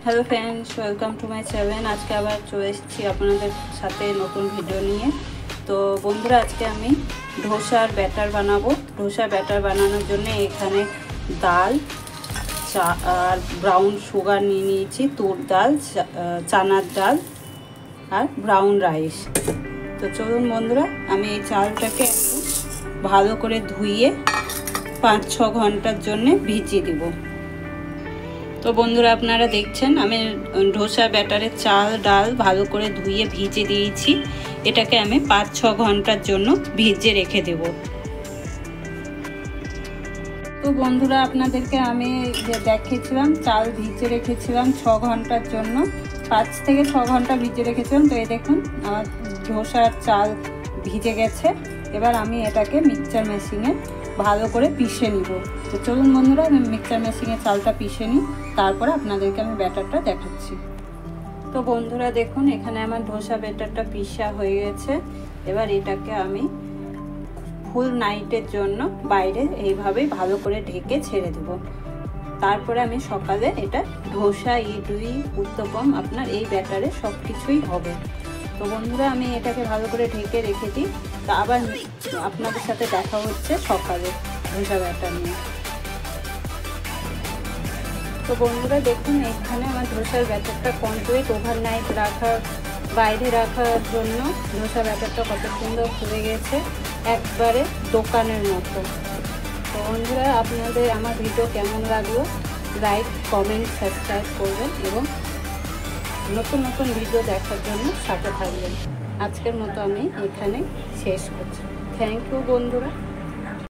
Hello friends, welcome to my channel. আজকে আবার চলে এসেছি আপনাদের সাথে নতুন ভিডিও নিয়ে। তো বন্ধুরা, আজকে আমি ধোসার ব্যাটার বানাবো। ধোসার ব্যাটার বানানোর জন্য এখানে ডাল, চা আর ব্রাউন সুগার নিয়ে নিয়েছি, তুর ডাল, চানার ডাল আর ব্রাউন রাইস। তো চলুন বন্ধুরা, আমি এই চালটাকে একটু ভালো করে ধুইয়ে 5-6 ঘন্টার জন্য ভিজিয়ে দিব। তো বন্ধুরা, আপনারা দেখছেন আমি ধোসা ব্যাটারের চাল ডাল ভালো করে ধুয়ে ভিজে দিয়েছি। এটাকে আমি 5-6 ঘন্টার জন্য ভিজে রেখে দেব। তো বন্ধুরা, আপনাদেরকে আমি দেখিয়েছিলাম চাল ভিজে রেখেছিলাম 6 ঘন্টার জন্য, 5 থেকে 6 ঘন্টা ভিজে রেখেছিলাম। তো এই দেখুন আমার ধোসার চাল ভিজে গেছে। এবার আমি এটাকে মিক্সচার মেশিনে ভালো করে পিষে নিব। তো চলুন বন্ধুরা, আমি মিক্সচার মেশিনে চালটা পিষে নিই, তারপরে আপনাদেরকে আমি ব্যাটারটা দেখাচ্ছি। তো বন্ধুরা দেখুন, এখানে আমার ধোসা ব্যাটারটা পিষা হয়ে গেছে। এবার এটাকে আমি ফুল নাইটের জন্য বাইরে এইভাবে ভালো করে ঢেকে ছেড়ে দেব। তারপরে আমি সকালে এটা ধোসা, ইডলি, উত্তপম আপনার এই ব্যাটারে সব কিছুই হবে। তো বন্ধুরা, আমি এটাকে ভালো করে ঢেকে রেখে দিই। তা আবার আপনাদের সাথে দেখা হচ্ছে সকালে ধোসা ব্যাটার নিয়ে। তো বন্ধুরা দেখুন, এখানে আমার ধোসার ব্যাটারটা কমপ্লিট। ওভারনাইট রাখার, বাইরে রাখার জন্য ধোসা ব্যাটারটা কত সুন্দর ফুলে গেছে, একবারে দোকানের মতো। তো বন্ধুরা, আপনাদের আমার ভিডিও কেমন লাগলো লাইক, কমেন্ট, সাবস্ক্রাইব করবেন এবং নতুন নতুন ভিডিও দেখার জন্য সাথে থাকবেন। আজকের মতো আমি এখানে শেষ করছি। থ্যাংক ইউ বন্ধুরা।